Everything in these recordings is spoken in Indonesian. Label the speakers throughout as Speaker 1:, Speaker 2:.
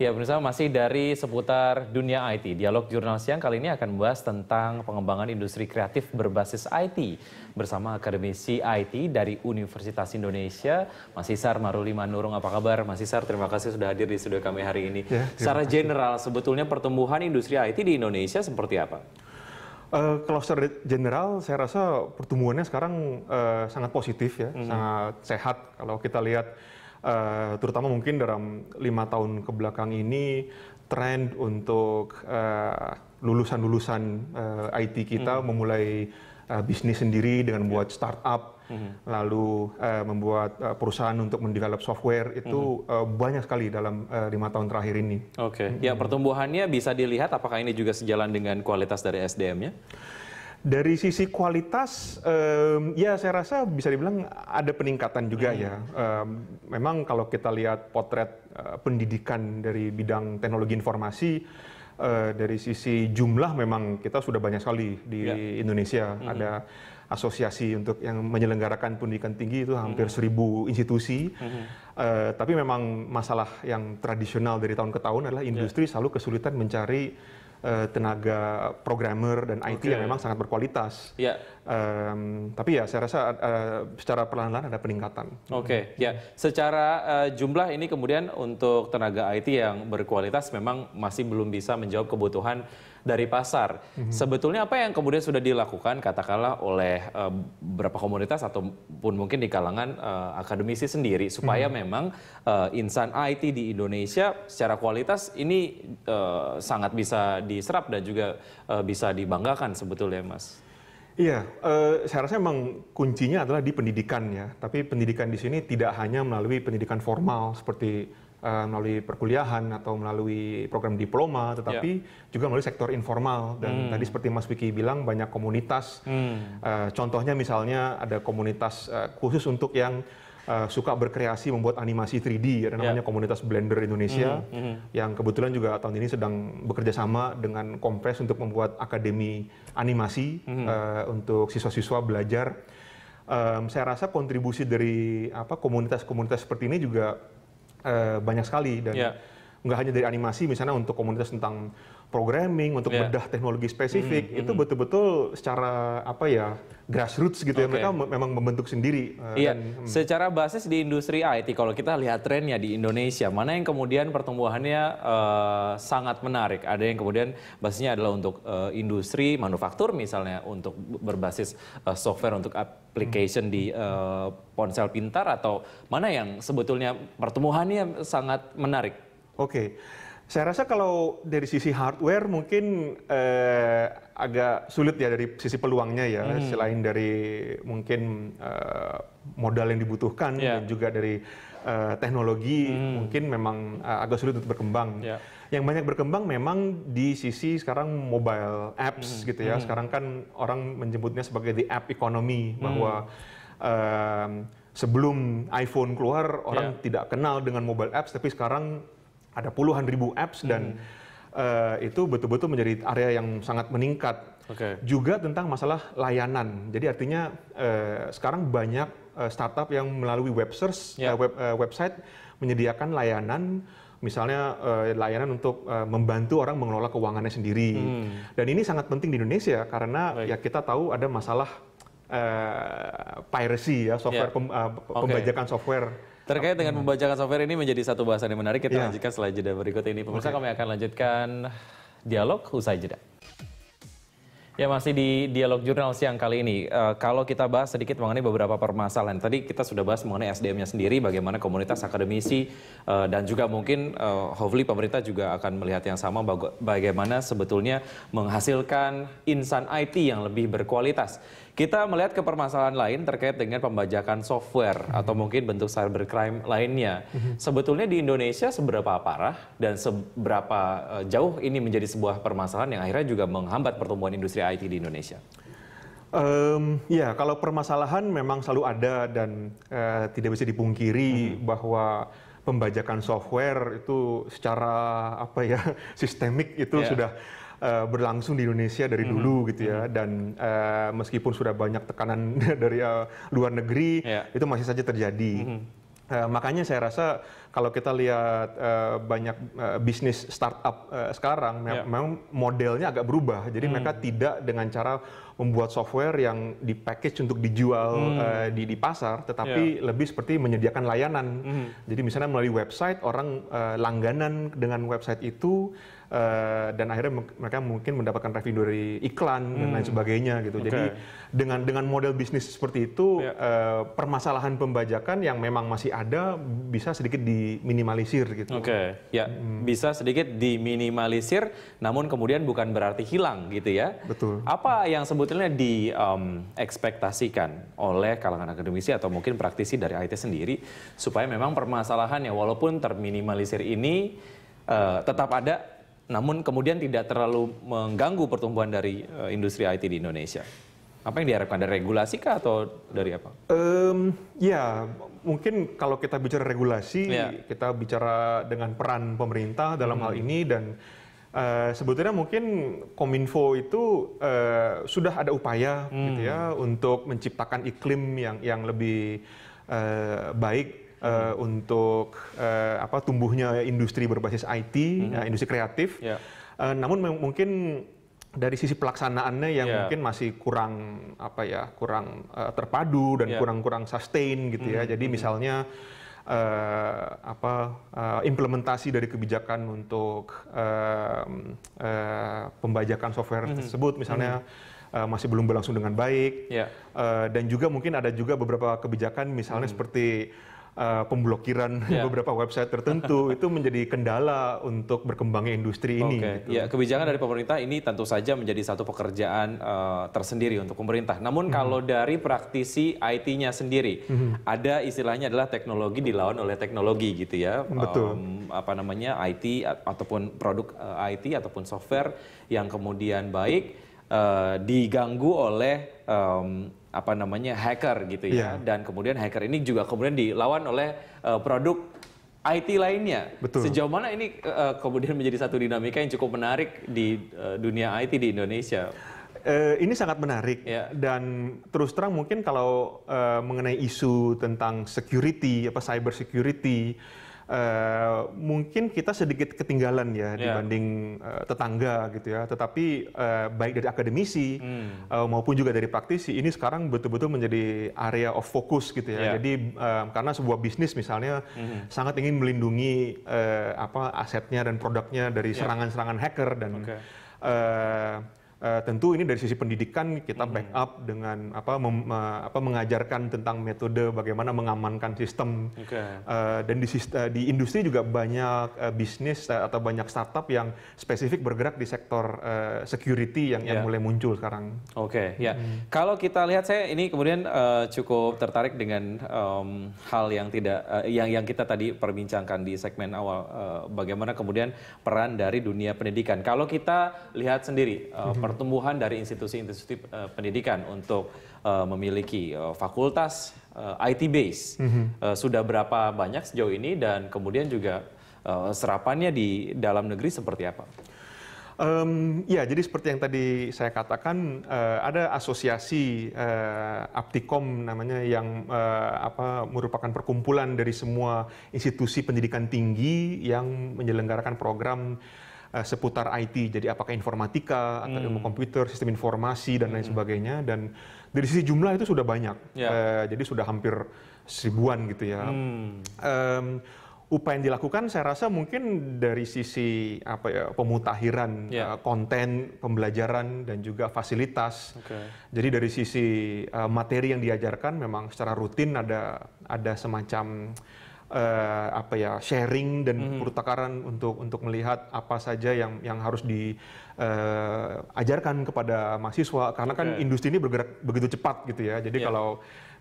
Speaker 1: Ya, pemirsa, masih dari seputar dunia IT. Dialog Jurnal Siang kali ini akan membahas tentang pengembangan industri kreatif berbasis IT bersama akademisi IT dari Universitas Indonesia, Mas Hisar Maruli Manurung. Apa kabar, Mas Hisar? Terima kasih sudah hadir di studio kami hari ini.
Speaker 2: Ya,
Speaker 1: secara general, sebetulnya pertumbuhan industri IT di Indonesia seperti apa?
Speaker 2: Kalau secara general, saya rasa pertumbuhannya sekarang sangat positif ya, sangat sehat. Kalau kita lihat, terutama mungkin dalam 5 tahun ke belakang ini, tren untuk lulusan-lulusan IT kita memulai bisnis sendiri dengan membuat startup, lalu membuat perusahaan untuk mendevelop software, itu banyak sekali dalam 5 tahun terakhir ini.
Speaker 1: Oke, ya pertumbuhannya bisa dilihat apakah ini juga sejalan dengan kualitas dari SDM-nya?
Speaker 2: Dari sisi kualitas, ya saya rasa bisa dibilang ada peningkatan juga ya. Memang kalau kita lihat potret pendidikan dari bidang teknologi informasi, dari sisi jumlah memang kita sudah banyak sekali di Indonesia. Ada asosiasi untuk yang menyelenggarakan pendidikan tinggi itu hampir 1.000 institusi. Tapi memang masalah yang tradisional dari tahun ke tahun adalah industri selalu kesulitan mencari tenaga programmer dan IT yang memang sangat berkualitas. Tapi ya saya rasa secara perlahan-lahan ada peningkatan.
Speaker 1: Oke, ya secara jumlah ini kemudian untuk tenaga IT yang berkualitas memang masih belum bisa menjawab kebutuhan dari pasar. Sebetulnya apa yang kemudian sudah dilakukan katakanlah oleh beberapa komunitas ataupun mungkin di kalangan akademisi sendiri supaya memang insan IT di Indonesia secara kualitas ini sangat bisa diserap dan juga bisa dibanggakan sebetulnya, Mas?
Speaker 2: Iya, saya rasa memang kuncinya adalah di pendidikan ya. Tapi pendidikan di sini tidak hanya melalui pendidikan formal seperti melalui perkuliahan atau melalui program diploma, tetapi juga melalui sektor informal. Dan tadi seperti Mas Vicky bilang banyak komunitas. Contohnya misalnya ada komunitas khusus untuk yang suka berkreasi membuat animasi 3D, ada namanya komunitas Blender Indonesia, yang kebetulan juga tahun ini sedang bekerja sama dengan Kompres untuk membuat akademi animasi untuk siswa-siswa belajar. Saya rasa kontribusi dari komunitas-komunitas seperti ini juga banyak sekali, dan nggak hanya dari animasi, misalnya untuk komunitas tentang programming, untuk bedah teknologi spesifik, itu betul-betul secara grassroots gitu ya, mereka memang membentuk sendiri.
Speaker 1: Secara basis di industri IT, kalau kita lihat trennya di Indonesia, mana yang kemudian pertumbuhannya sangat menarik? Ada yang kemudian basisnya adalah untuk industri manufaktur misalnya, untuk berbasis software untuk application di ponsel pintar, atau mana yang sebetulnya pertumbuhannya sangat menarik?
Speaker 2: Oke. Saya rasa kalau dari sisi hardware mungkin agak sulit ya dari sisi peluangnya ya, selain dari mungkin modal yang dibutuhkan dan juga dari teknologi mungkin memang agak sulit untuk berkembang. Yang banyak berkembang memang di sisi sekarang mobile apps gitu ya. Sekarang kan orang menyebutnya sebagai the app economy, bahwa sebelum iPhone keluar orang tidak kenal dengan mobile apps, tapi sekarang ada puluhan ribu apps, dan itu betul-betul menjadi area yang sangat meningkat. Juga tentang masalah layanan. Jadi artinya sekarang banyak startup yang melalui website menyediakan layanan, misalnya layanan untuk membantu orang mengelola keuangannya sendiri. Dan ini sangat penting di Indonesia karena ya kita tahu ada masalah piracy ya, software pembajakan software.
Speaker 1: Terkait dengan pembajakan software ini menjadi satu bahasan yang menarik, kita lanjutkan setelah jeda berikut ini. Pemirsa, kami akan lanjutkan dialog usai jeda. Ya, masih di Dialog Jurnal Siang kali ini, kalau kita bahas sedikit mengenai beberapa permasalahan. Tadi kita sudah bahas mengenai SDM-nya sendiri, bagaimana komunitas akademisi, dan juga mungkin hopefully pemerintah juga akan melihat yang sama, bagaimana sebetulnya menghasilkan insan IT yang lebih berkualitas. Kita melihat ke permasalahan lain terkait dengan pembajakan software atau mungkin bentuk cybercrime lainnya. Sebetulnya di Indonesia seberapa parah dan seberapa jauh ini menjadi sebuah permasalahan yang akhirnya juga menghambat pertumbuhan industri IT di Indonesia?
Speaker 2: Ya, kalau permasalahan memang selalu ada dan tidak bisa dipungkiri bahwa pembajakan software itu secara sistemik itu sudah berlangsung di Indonesia dari dulu gitu ya, dan meskipun sudah banyak tekanan dari luar negeri, itu masih saja terjadi. Makanya saya rasa kalau kita lihat banyak bisnis startup sekarang, memang modelnya agak berubah. Jadi mereka tidak dengan cara membuat software yang dipackage untuk dijual di pasar, tetapi lebih seperti menyediakan layanan. Jadi misalnya melalui website, orang langganan dengan website itu, dan akhirnya mereka mungkin mendapatkan revenue dari iklan dan lain sebagainya gitu. Jadi dengan model bisnis seperti itu, permasalahan pembajakan yang memang masih ada bisa sedikit diminimalisir gitu.
Speaker 1: Bisa sedikit diminimalisir, namun kemudian bukan berarti hilang gitu ya.
Speaker 2: Betul.
Speaker 1: Apa yang sebetulnya diekspektasikan oleh kalangan akademisi atau mungkin praktisi dari IT sendiri supaya memang permasalahan yang walaupun terminimalisir ini tetap ada, namun kemudian tidak terlalu mengganggu pertumbuhan dari industri IT di Indonesia? Apa yang diharapkan, dari regulasi kah atau dari apa?
Speaker 2: Ya, mungkin kalau kita bicara regulasi, kita bicara dengan peran pemerintah dalam hal ini, dan sebetulnya mungkin Kominfo itu sudah ada upaya gitu ya untuk menciptakan iklim yang lebih baik untuk tumbuhnya industri berbasis IT, industri kreatif. Namun mungkin dari sisi pelaksanaannya yang mungkin masih kurang terpadu dan kurang sustain gitu ya. Jadi misalnya implementasi dari kebijakan untuk pembajakan software tersebut misalnya masih belum berlangsung dengan baik. Dan juga mungkin ada juga beberapa kebijakan misalnya seperti pemblokiran beberapa website tertentu itu menjadi kendala untuk berkembangnya industri ini. Gitu.
Speaker 1: Ya, kebijakan dari pemerintah ini tentu saja menjadi satu pekerjaan tersendiri untuk pemerintah. Namun kalau dari praktisi IT-nya sendiri, ada istilahnya adalah teknologi dilawan oleh teknologi gitu ya.
Speaker 2: Betul.
Speaker 1: IT ataupun produk IT ataupun software yang kemudian baik diganggu oleh hacker gitu ya. Dan kemudian hacker ini juga kemudian dilawan oleh produk IT lainnya.
Speaker 2: Betul.
Speaker 1: Sejauh mana ini kemudian menjadi satu dinamika yang cukup menarik di dunia IT di Indonesia?
Speaker 2: Ini sangat menarik dan terus terang mungkin kalau mengenai isu tentang security, cyber security, mungkin kita sedikit ketinggalan ya dibanding tetangga gitu ya. Tetapi baik dari akademisi maupun juga dari praktisi, ini sekarang betul-betul menjadi area of focus gitu ya. Jadi karena sebuah bisnis misalnya sangat ingin melindungi asetnya dan produknya dari serangan-serangan hacker dan tentu ini dari sisi pendidikan kita backup dengan mengajarkan tentang metode bagaimana mengamankan sistem. Dan di industri juga banyak bisnis atau banyak startup yang spesifik bergerak di sektor security yang mulai muncul sekarang.
Speaker 1: Kalau kita lihat, saya ini kemudian cukup tertarik dengan hal yang yang kita tadi perbincangkan di segmen awal, bagaimana kemudian peran dari dunia pendidikan. Kalau kita lihat sendiri pertumbuhan dari institusi-institusi pendidikan untuk memiliki fakultas IT base sudah berapa banyak sejauh ini, dan kemudian juga serapannya di dalam negeri seperti apa?
Speaker 2: Jadi seperti yang tadi saya katakan, ada asosiasi Aptikom namanya yang merupakan perkumpulan dari semua institusi pendidikan tinggi yang menyelenggarakan program seputar IT, jadi apakah informatika atau ilmu komputer, sistem informasi dan lain sebagainya. Dan dari sisi jumlah itu sudah banyak, jadi sudah hampir 1000-an gitu ya. Upaya yang dilakukan saya rasa mungkin dari sisi pemutahiran konten pembelajaran dan juga fasilitas. Jadi dari sisi materi yang diajarkan memang secara rutin ada semacam sharing dan pertukaran untuk melihat apa saja yang harus diajarkan kepada mahasiswa, karena kan industri ini bergerak begitu cepat gitu ya. Jadi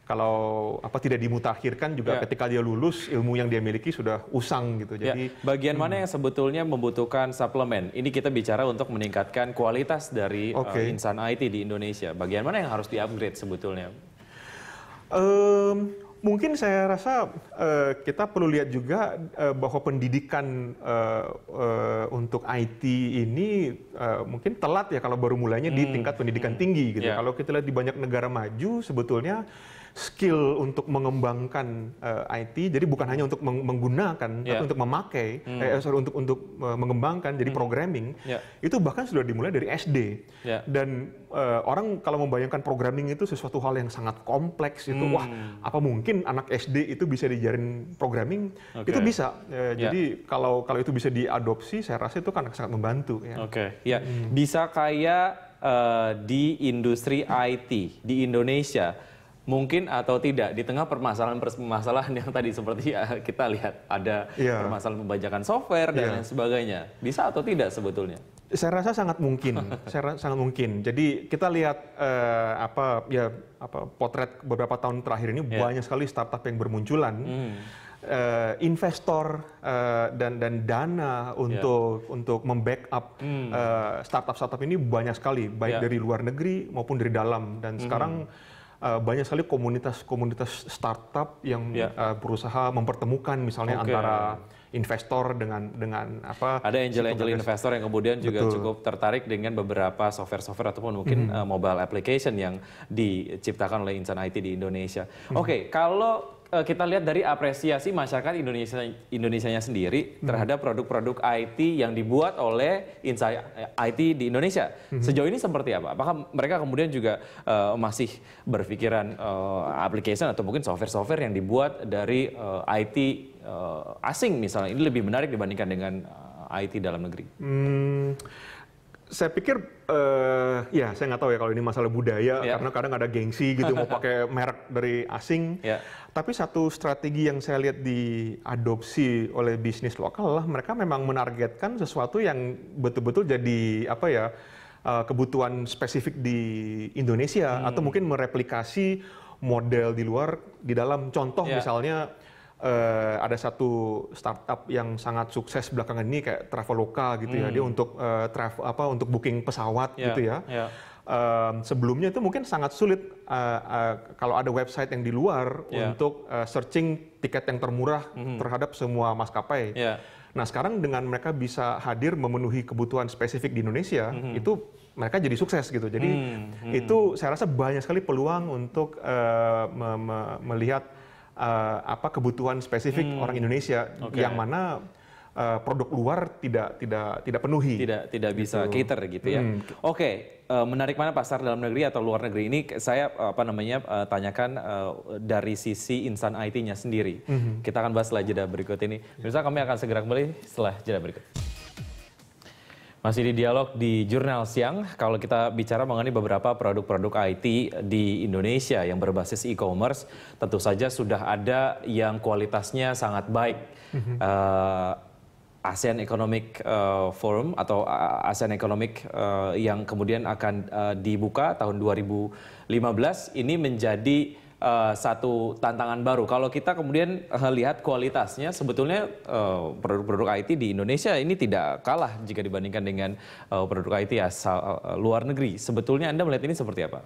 Speaker 2: kalau tidak dimutakhirkan juga ketika dia lulus, ilmu yang dia miliki sudah usang gitu. Jadi
Speaker 1: bagian mana yang sebetulnya membutuhkan suplemen? Ini kita bicara untuk meningkatkan kualitas dari insan IT di Indonesia. Bagian mana yang harus di-upgrade sebetulnya?
Speaker 2: Mungkin saya rasa kita perlu lihat juga bahwa pendidikan untuk IT ini mungkin telat ya kalau baru mulainya di tingkat pendidikan tinggi gitu. Kalau kita lihat di banyak negara maju sebetulnya skill untuk mengembangkan IT, jadi bukan hanya untuk menggunakan, tapi untuk memakai, untuk mengembangkan, jadi programming, itu bahkan sudah dimulai dari SD. Dan orang kalau membayangkan programming itu sesuatu hal yang sangat kompleks, itu wah, apa mungkin anak SD itu bisa diajarin programming? Itu bisa. Jadi kalau itu bisa diadopsi, saya rasa itu kan sangat membantu.
Speaker 1: Bisa kayak di industri IT di Indonesia mungkin atau tidak di tengah permasalahan yang tadi seperti kita lihat ada permasalahan pembajakan software dan lain sebagainya, bisa atau tidak sebetulnya?
Speaker 2: Saya rasa sangat mungkin, sangat mungkin. Jadi kita lihat potret beberapa tahun terakhir ini banyak sekali startup yang bermunculan. Investor dan dana untuk membackup startup ini banyak sekali, baik dari luar negeri maupun dari dalam. Dan sekarang banyak sekali komunitas startup yang berusaha mempertemukan misalnya antara investor dengan
Speaker 1: ada angel investor yang kemudian juga cukup tertarik dengan beberapa software ataupun mungkin mobile application yang diciptakan oleh insan IT di Indonesia. Kalau kita lihat dari apresiasi masyarakat Indonesianya sendiri terhadap produk-produk IT yang dibuat oleh insan IT di Indonesia. Sejauh ini seperti apa? Apakah mereka kemudian juga masih berpikiran application atau mungkin software yang dibuat dari IT asing misalnya, ini lebih menarik dibandingkan dengan IT dalam negeri?
Speaker 2: Saya pikir, saya nggak tahu ya kalau ini masalah budaya, karena kadang ada gengsi gitu mau pakai merek dari asing. Tapi satu strategi yang saya lihat diadopsi oleh bisnis lokal lah, mereka memang menargetkan sesuatu yang betul-betul jadi kebutuhan spesifik di Indonesia, atau mungkin mereplikasi model di luar di dalam. Contoh misalnya, ada satu startup yang sangat sukses belakangan ini kayak Traveloka gitu ya, dia untuk untuk booking pesawat gitu ya. Sebelumnya itu mungkin sangat sulit kalau ada website yang di luar untuk searching tiket yang termurah terhadap semua maskapai. Nah sekarang dengan mereka bisa hadir memenuhi kebutuhan spesifik di Indonesia, itu mereka jadi sukses gitu. Jadi itu saya rasa banyak sekali peluang untuk melihat kebutuhan spesifik orang Indonesia yang mana produk luar tidak penuhi,
Speaker 1: tidak bisa cater gitu ya. Menarik mana pasar dalam negeri atau luar negeri ini saya tanyakan dari sisi insan IT-nya sendiri. Kita akan bahas setelah jeda berikut ini. Pemirsa, kami akan segera kembali setelah jeda berikut. Masih di dialog di Jurnal Siang, kalau kita bicara mengenai beberapa produk-produk IT di Indonesia yang berbasis e-commerce, tentu saja sudah ada yang kualitasnya sangat baik. ASEAN Economic Forum atau ASEAN Economic yang kemudian akan dibuka tahun 2015 ini menjadi satu tantangan baru. Kalau kita kemudian lihat kualitasnya, sebetulnya produk-produk IT di Indonesia ini tidak kalah jika dibandingkan dengan produk IT asal luar negeri. Sebetulnya Anda melihat ini seperti apa?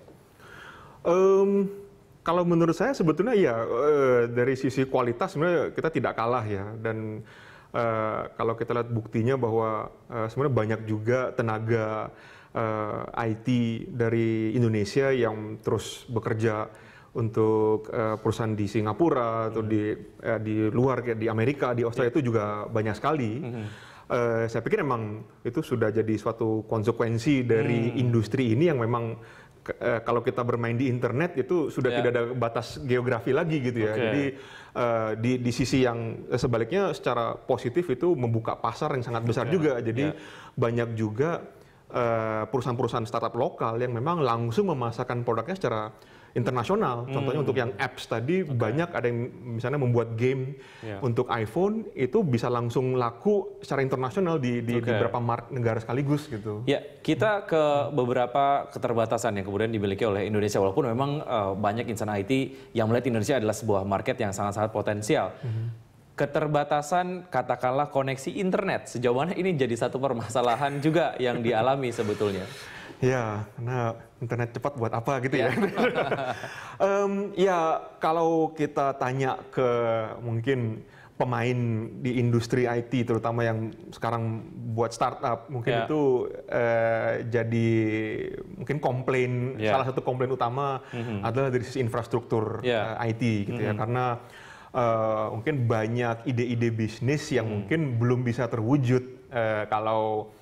Speaker 2: Kalau menurut saya sebetulnya dari sisi kualitas sebenarnya kita tidak kalah ya. Dan kalau kita lihat buktinya bahwa sebenarnya banyak juga tenaga IT dari Indonesia yang terus bekerja untuk perusahaan di Singapura atau di luar di Amerika, di Australia itu juga banyak sekali. Saya pikir memang itu sudah jadi suatu konsekuensi dari industri ini yang memang kalau kita bermain di internet itu sudah tidak ada batas geografi lagi gitu ya. Jadi di sisi yang sebaliknya secara positif itu membuka pasar yang sangat besar juga. Jadi banyak juga perusahaan-perusahaan startup lokal yang memang langsung memasarkan produknya secara internasional. Contohnya untuk yang apps tadi banyak ada yang misalnya membuat game untuk iPhone itu bisa langsung laku secara internasional di beberapa negara sekaligus gitu.
Speaker 1: Ya, kita ke beberapa keterbatasan yang kemudian dimiliki oleh Indonesia, walaupun memang banyak insan IT yang melihat Indonesia adalah sebuah market yang sangat-sangat potensial. Keterbatasan katakanlah koneksi internet, sejauh mana ini jadi satu permasalahan juga yang dialami sebetulnya?
Speaker 2: Ya, karena internet cepat buat apa gitu ya. Ya, kalau kita tanya ke mungkin pemain di industri IT, terutama yang sekarang buat startup, mungkin itu jadi mungkin komplain, salah satu komplain utama adalah dari sisi infrastruktur IT gitu ya, karena mungkin banyak ide-ide bisnis yang mungkin belum bisa terwujud kalau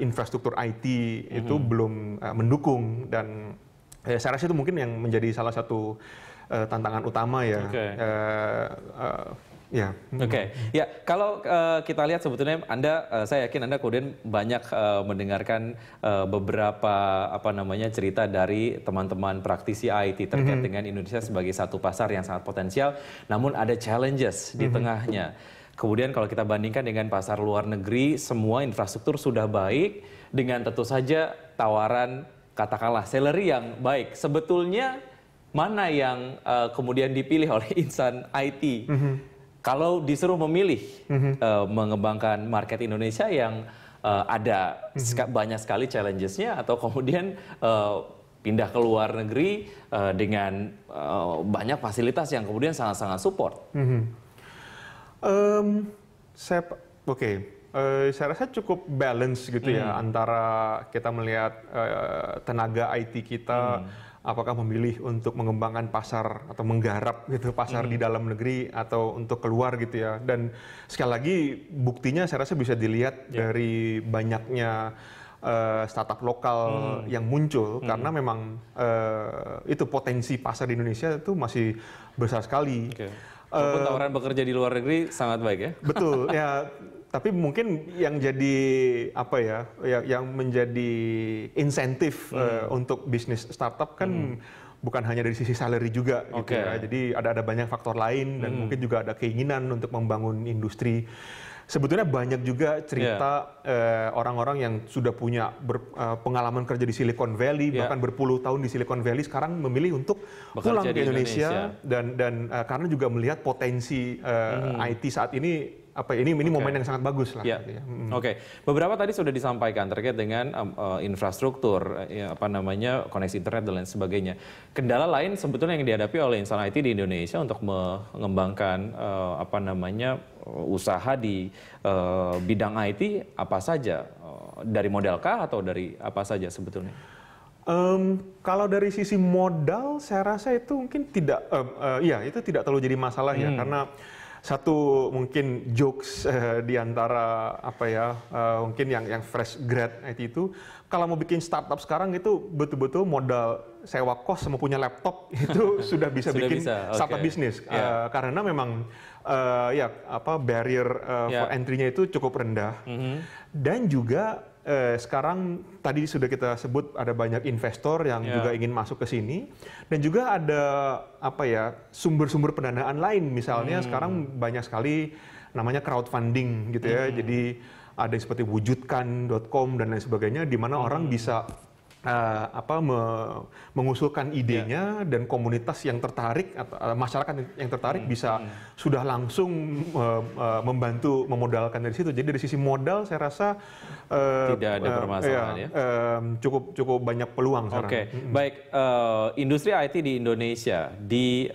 Speaker 2: infrastruktur IT itu belum mendukung, dan saya rasa itu mungkin yang menjadi salah satu tantangan utama ya.
Speaker 1: Ya, kalau kita lihat sebetulnya saya yakin Anda kemudian banyak mendengarkan beberapa cerita dari teman-teman praktisi IT terkait dengan Indonesia sebagai satu pasar yang sangat potensial, namun ada challenges di tengahnya. Kemudian kalau kita bandingkan dengan pasar luar negeri, semua infrastruktur sudah baik dengan tentu saja tawaran katakanlah salary yang baik. Sebetulnya mana yang kemudian dipilih oleh insan IT? Kalau disuruh memilih mengembangkan market Indonesia yang ada banyak sekali challenges-nya, atau kemudian pindah ke luar negeri dengan banyak fasilitas yang kemudian sangat-sangat support?
Speaker 2: Saya rasa cukup balance gitu ya, antara kita melihat tenaga IT kita apakah memilih untuk mengembangkan pasar atau menggarap gitu pasar di dalam negeri atau untuk keluar gitu ya. Dan sekali lagi buktinya saya rasa bisa dilihat dari banyaknya startup lokal yang muncul, karena memang itu potensi pasar di Indonesia itu masih besar sekali.
Speaker 1: Walaupun tawaran bekerja di luar negeri sangat baik ya.
Speaker 2: Betul ya. Tapi mungkin yang jadi yang menjadi insentif untuk bisnis startup kan bukan hanya dari sisi salary juga gitu ya. Jadi ada banyak faktor lain, dan mungkin juga ada keinginan untuk membangun industri. Sebetulnya banyak juga cerita orang-orang yang sudah punya pengalaman kerja di Silicon Valley, bahkan berpuluh tahun di Silicon Valley, sekarang memilih untuk pulang ke Indonesia. Dan karena juga melihat potensi IT saat ini. Ini momen yang sangat bagus lah.
Speaker 1: Beberapa tadi sudah disampaikan terkait dengan infrastruktur, koneksi internet dan lain sebagainya. Kendala lain sebetulnya yang dihadapi oleh insan IT di Indonesia untuk mengembangkan usaha di bidang IT apa saja? Dari modal kah atau dari apa saja sebetulnya?
Speaker 2: Kalau dari sisi modal, saya rasa itu mungkin tidak, itu tidak terlalu jadi masalah ya, karena satu mungkin jokes di antara mungkin yang fresh grad IT itu, kalau mau bikin startup sekarang itu betul-betul modal sewa kos sama punya laptop itu sudah bisa bikin startup bisnis, karena memang barrier for entry-nya itu cukup rendah. Dan juga sekarang tadi sudah kita sebut ada banyak investor yang juga ingin masuk ke sini, dan juga ada sumber-sumber pendanaan lain, misalnya sekarang banyak sekali namanya crowdfunding gitu ya. Jadi ada yang seperti wujudkan.com dan lain sebagainya, di mana orang bisa mengusulkan idenya, dan komunitas yang tertarik atau masyarakat yang tertarik bisa sudah langsung membantu memodalkan dari situ. Jadi dari sisi modal saya rasa
Speaker 1: tidak ada permasalahan ya.
Speaker 2: Cukup banyak peluang sekarang.
Speaker 1: Baik, industri IT di Indonesia di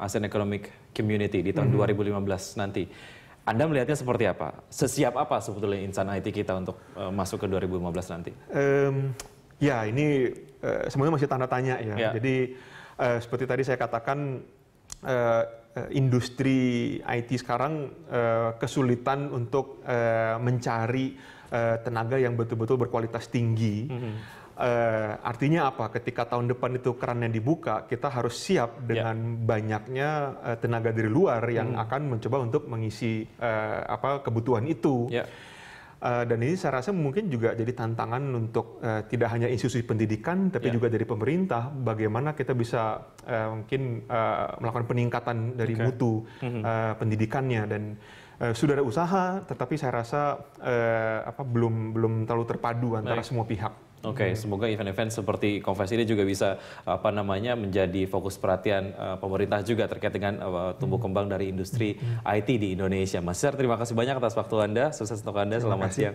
Speaker 1: ASEAN Economic Community di tahun 2015 nanti, Anda melihatnya seperti apa? Sesiap apa sebetulnya insan IT kita untuk masuk ke 2015 nanti? Ini
Speaker 2: semuanya masih tanda tanya ya. Jadi seperti tadi saya katakan, industri IT sekarang kesulitan untuk mencari tenaga yang betul-betul berkualitas tinggi. Artinya apa? Ketika tahun depan itu kerannya dibuka, kita harus siap dengan banyaknya tenaga dari luar yang akan mencoba untuk mengisi kebutuhan itu. Dan ini saya rasa mungkin juga jadi tantangan untuk tidak hanya institusi pendidikan, tapi juga dari pemerintah, bagaimana kita bisa mungkin melakukan peningkatan dari mutu pendidikannya. Dan sudah ada usaha, tetapi saya rasa belum terlalu terpadu antara semua pihak.
Speaker 1: Semoga event-event seperti konferensi ini juga bisa menjadi fokus perhatian pemerintah juga terkait dengan tumbuh kembang dari industri IT di Indonesia. Mas Syar, terima kasih banyak atas waktu Anda. Sukses untuk Anda. Selamat siang.